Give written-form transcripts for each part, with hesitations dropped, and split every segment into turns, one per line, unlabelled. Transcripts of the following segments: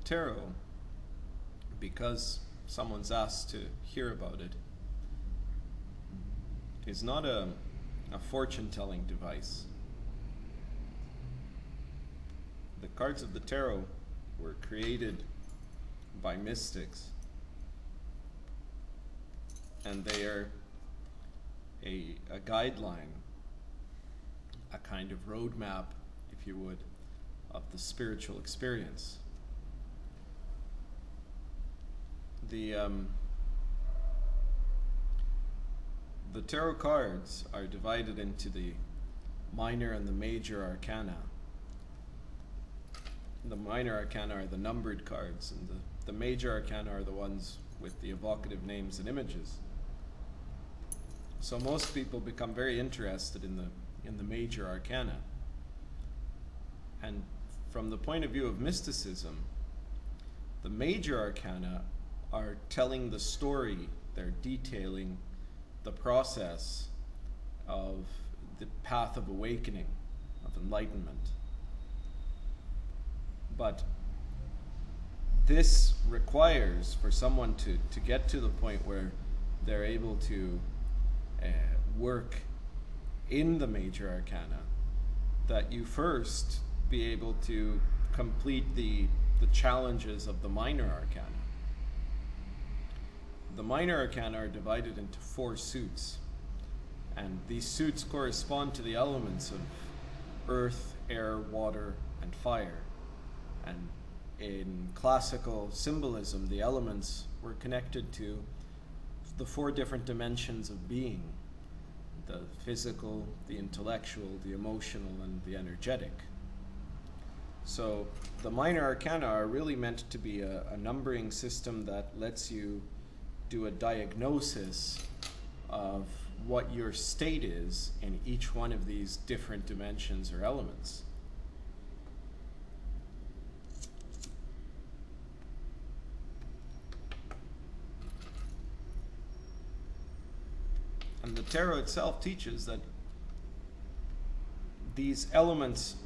tarot, because someone's asked to hear about it, is not a fortune-telling device. The cards of the tarot were created by mystics, and they are a guideline, a kind of roadmap, if you would, of the spiritual experience. The tarot cards are divided into the minor and the major arcana. The minor arcana are the numbered cards, and the major arcana are the ones with the evocative names and images. So most people become very interested in the major arcana. And from the point of view of mysticism, the major arcana are telling the story, they're detailing the process of the path of awakening, of enlightenment. But this requires, for someone to get to the point where they're able to work in the major arcana, that you first be able to complete the challenges of the minor arcana. The minor arcana are divided into 4 suits, and these suits correspond to the elements of earth, air, water, and fire. And in classical symbolism, the elements were connected to the 4 different dimensions of being: the physical, the intellectual, the emotional, and the energetic. So the minor arcana are really meant to be a numbering system that lets you do a diagnosis of what your state is in each one of these different dimensions or elements. And the tarot itself teaches that these elements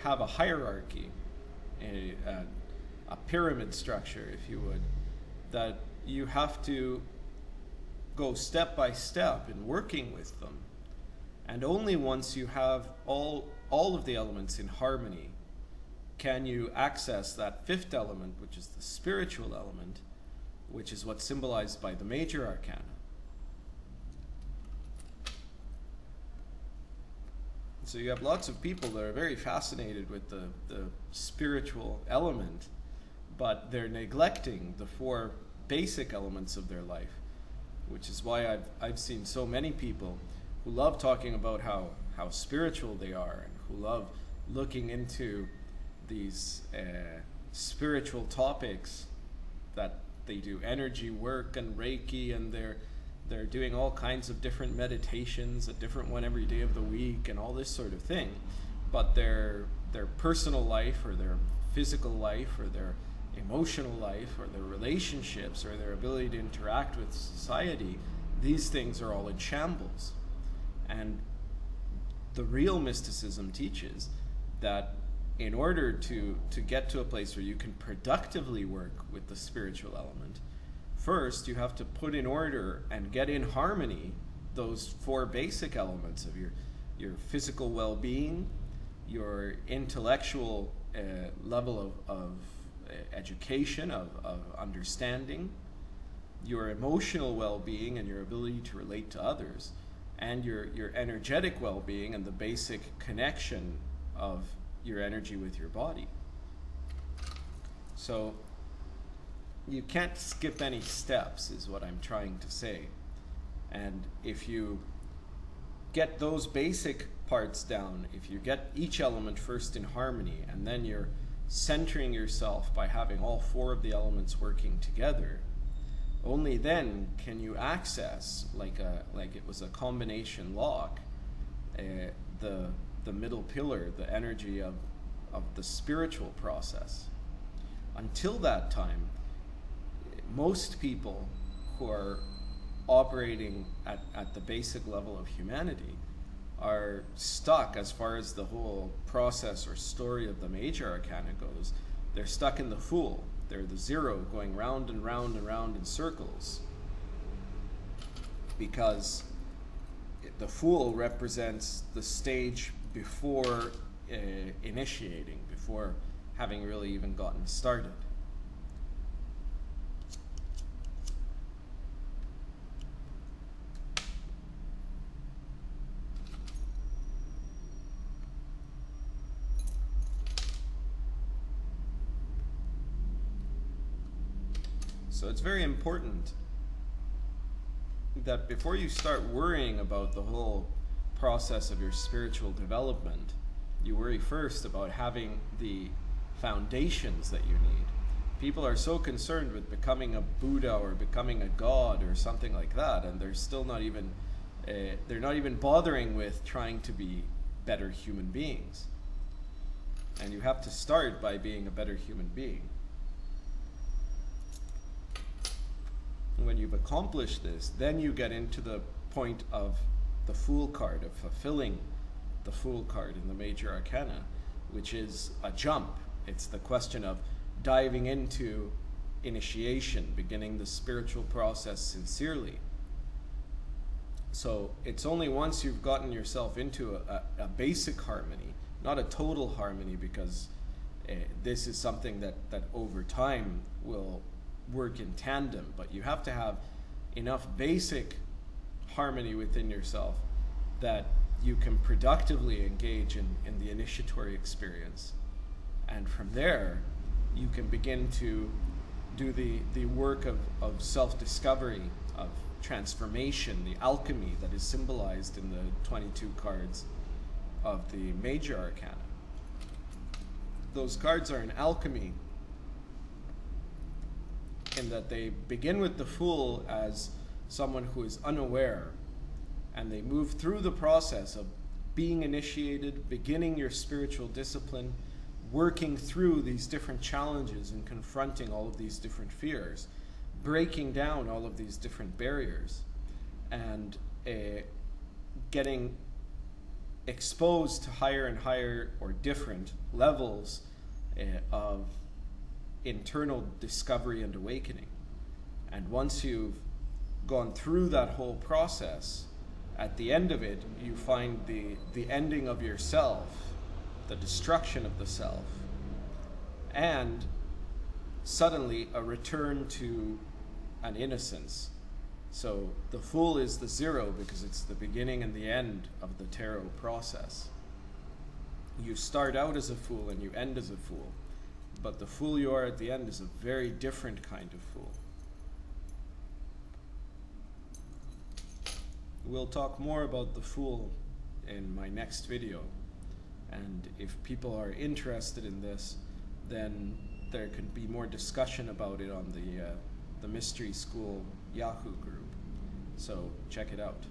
have a hierarchy, a pyramid structure, if you would, that you have to go step by step in working with them. And only once you have all of the elements in harmony can you access that 5th element, which is the spiritual element, which is what's symbolized by the major arcana. So you have lots of people that are very fascinated with the spiritual element, but they're neglecting the 4 basic elements of their life, which is why I've seen so many people who love talking about how spiritual they are, and who love looking into these spiritual topics, that they do energy work and Reiki, and they're doing all kinds of different meditations, a different one every day of the week, and all this sort of thing. But their personal life, or their physical life, or their emotional life, or their relationships, or their ability to interact with society, these things are all in shambles. And the real mysticism teaches that in order to get to a place where you can productively work with the spiritual element, first you have to put in order and get in harmony those 4 basic elements of your physical well-being, your intellectual level of education, of understanding, your emotional well-being and your ability to relate to others, and your energetic well-being and the basic connection of your energy with your body. So you can't skip any steps, is what I'm trying to say. And if you get those basic parts down, if you get each element first in harmony, and then you're centering yourself by having all 4 of the elements working together, only then can you access, like it was a combination lock, the middle pillar, the energy of the spiritual process. Until that time, most people who are operating at the basic level of humanity are stuck, as far as the whole process or story of the major arcana goes, They're stuck in the Fool. They're the zero going round and round and round in circles, because the Fool represents the stage before initiating, before having really even gotten started. So it's very important that before you start worrying about the whole process of your spiritual development, you worry first about having the foundations that you need. People are so concerned with becoming a Buddha or becoming a god or something like that, and they're still not even they're not even bothering with trying to be better human beings. And you have to start by being a better human being. When you've accomplished this, then you get into the point of the Fool card, of fulfilling the Fool card in the major arcana, which is a jump. It's the question of diving into initiation, beginning the spiritual process sincerely. So it's only once you've gotten yourself into a basic harmony, not a total harmony, because this is something that over time will work in tandem, but you have to have enough basic harmony within yourself that you can productively engage in the initiatory experience. And from there, you can begin to do the work of self-discovery, of transformation, the alchemy that is symbolized in the 22 cards of the major arcana. Those cards are an alchemy in that they begin with the Fool as someone who is unaware, and they move through the process of being initiated, beginning your spiritual discipline, working through these different challenges and confronting all of these different fears, breaking down all of these different barriers, and getting exposed to higher and higher or different levels of internal discovery and awakening. And once you've gone through that whole process, at the end of it, you find the ending of yourself, the destruction of the self, and suddenly a return to an innocence. So the Fool is the zero because it's the beginning and the end of the tarot process. You start out as a Fool and you end as a Fool, but the Fool you are at the end is a very different kind of Fool. We'll talk more about the Fool in my next video, and if people are interested in this, then there can be more discussion about it on the Mystery School Yahoo group. So check it out.